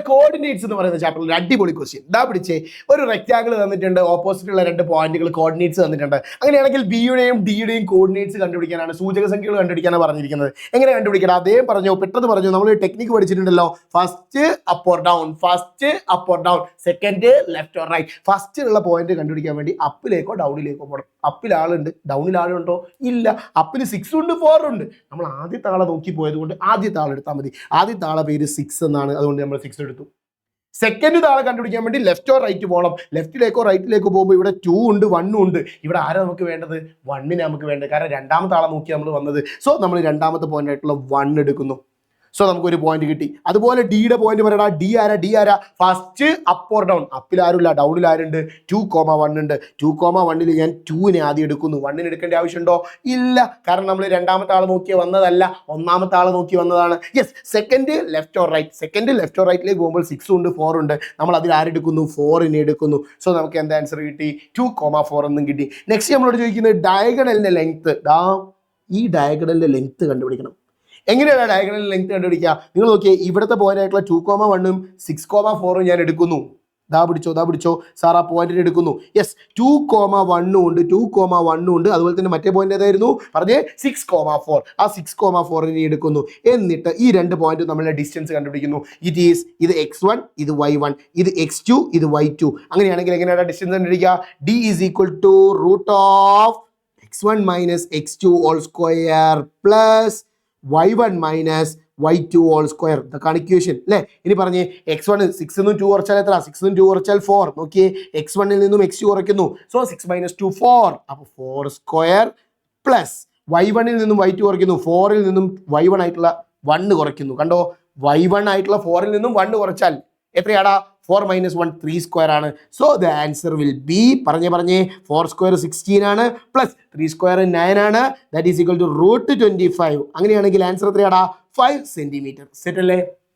Coordinates എന്ന് പറയുന്ന ചാപ്റ്ററിൽ അടിപൊളി ക്വസ്റ്റ്യൻ ഇതാ പിടിച്ചേ. ഒരു റെക്റ്റാങ്കിൾ തന്നിട്ടുണ്ട്, ഓപ്പോസിറ്റുള്ള 2 പോയിന്റുകൾ കോർഡിനേറ്റ്സ് തന്നിട്ടുണ്ട്. അങ്ങനെയാണെങ്കിൽ ബിയുടെയും ഡിയുടെയും കോർഡിനേറ്റ്സ് കണ്ടുപിടിക്കാനാണ്, സൂചക സംഖ്യകൾ കണ്ടുപിടിക്കാനാണ് പറഞ്ഞിരിക്കുന്നത്. എങ്ങനെ കണ്ടുപിടിക്കണം? അദ്ദേഹം പറഞ്ഞു, പെട്ടെന്ന് പറഞ്ഞു. നമ്മൾ ടെക്നിക്ക് പഠിച്ചിട്ടുണ്ടല്ലോ, first up or down, first up or down, second left or right. ഫസ്റ്റിലുള്ള പോയിന്റ് കണ്ടുപിടിക്കാൻ വേണ്ടി അപ്പിലേക്കോ ഡൗണിലേക്കോ പോകണം. അപ്പിൽ ആളുണ്ട്, ഡൗണിൽ ആളുണ്ടോ? ഇല്ല. അപ്പിൽ 6 ഉണ്ട്, 4 ഉണ്ട്. നമ്മൾ ആദ്യത്തെ ആളെ നോക്കി പോയത് കൊണ്ട് ആദ്യത്തെ ആളെടുത്താൽ മതി. ആദ്യത്തെ ആളെ പേര് 6 എന്നാണ്, അതുകൊണ്ട് നമ്മൾ 6 എടുത്തു. സെക്കൻഡ് താളെ കണ്ടുപിടിക്കാൻ വേണ്ടി ലെഫ്റ്റോ റൈറ്റ് പോകണം. ലെഫ്റ്റിലേക്കോ റൈറ്റിലേക്കോ പോകുമ്പോൾ ഇവിടെ 2 ഉണ്ട്, 1 ഉണ്ട്. ഇവിടെ ആരാ നമുക്ക് വേണ്ടത്? 1നെ നമുക്ക് വേണ്ടത്. കാരണം രണ്ടാമത്തെ ആളെ നോക്കി നമ്മൾ വന്നത്. സോ നമ്മൾ രണ്ടാമത്തെ പോയിന്റ് ആയിട്ടുള്ള 1 എടുക്കുന്നു. സോ നമുക്കൊരു പോയിന്റ് കിട്ടി. അതുപോലെ ഡിയുടെ പോയിന്റ് പറയടാ. ഡി ആരാ? First up or down. അപ്പിൽ ആരുമില്ല, ഡൗണിൽ ആരുണ്ട്? 2,1 ഉണ്ട്. 2,1ൽ ഞാൻ 2നെ ആദ്യം എടുക്കുന്നു. 1നെ എടുക്കേണ്ട ആവശ്യമുണ്ടോ? ഇല്ല. കാരണം നമ്മൾ രണ്ടാമത്തെ ആളെ നോക്കി വന്നതല്ല, ഒന്നാമത്തെ ആളെ നോക്കി വന്നതാണ്. Yes. Second left or right. Second left or റൈറ്റിലേക്ക് പോകുമ്പോൾ 6 ഉണ്ട്, 4 ഉണ്ട്. നമ്മൾ അതിൽ ആരെടുക്കുന്നു? 4നെ എടുക്കുന്നു. സോ നമുക്ക് എന്താ ആൻസർ കിട്ടി? 2,4 എന്നും കിട്ടി. നെക്സ്റ്റ് നമ്മളോട് ചോദിക്കുന്നത് ഡയഗണലിന്റെ ലെങ്ത്. ഈ ഡയഗണലിന്റെ ലെങ്ത് കണ്ടുപിടിക്കണം. എങ്ങനെയാണ് ഡയഗണൽ ലെങ്ത് കണ്ടുപിടിക്കുക? നിങ്ങൾ നോക്കിയേ, ഇവിടുത്തെ പോയിന്റ് ആയിട്ടുള്ള 2,1ഉം 6,4ഉം ഞാൻ എടുക്കുന്നു. ദാ പിടിച്ചോ സാർ, ആ പോയിന്റിന് എടുക്കുന്നു. യെസ്, 2,1 ഉണ്ട്, 2,1 ഉണ്ട്. അതുപോലെ തന്നെ മറ്റേ പോയിന്റ് ഏതായിരുന്നു പറഞ്ഞേ? 6,4. ആ 6,4നെ എടുക്കുന്നു. എന്നിട്ട് ഈ 2 പോയിന്റ് നമ്മളുടെ ഡിസ്റ്റൻസ് കണ്ടുപിടിക്കുന്നു. ഇത് x1, ഇത് y1, ഇത് x2, ഇത് y2. അങ്ങനെയാണെങ്കിൽ എങ്ങനെയാണ് ഡിസ്റ്റൻസ് കണ്ടുപിടിക്കുക? d is equal to root of x1 minus x2 whole square plus y1 minus y2 whole square. ഇതൊക്കെയാണ് ഇക്വേഷൻ അല്ലേ? ഇനി പറഞ്ഞേ, x1 6 2 കുറച്ചാൽ എത്ര? 6 2 കുറച്ചാൽ 4. നോക്കിയേ, x1 നിന്നും x2 കുറയ്ക്കുന്നു. So 6 minus 2 4. അപ്പോൾ 4 സ്ക്വയർ പ്ലസ് y1 നിന്നും y2 കുറയ്ക്കുന്നു. 4 നിന്നും y1 ആയിട്ടുള്ള 1 കുറയ്ക്കുന്നു. കണ്ടോ, y1 ആയിട്ടുള്ള 4 നിന്നും 1 കുറച്ചാൽ എത്രയാടാ? 4 minus 1 3 സ്ക്വയർ ആണ്. So the answer will be, പറഞ്ഞേ 4 സ്ക്വയർ 16 ആണ്, പ്ലസ് 3 സ്ക്വയർ 9 ആണ്. That is equal to √25. അങ്ങനെയാണെങ്കിൽ ആൻസർ എത്രയാടാ? 5 സെന്റിമീറ്റർ. സെറ്റ് അല്ലേ?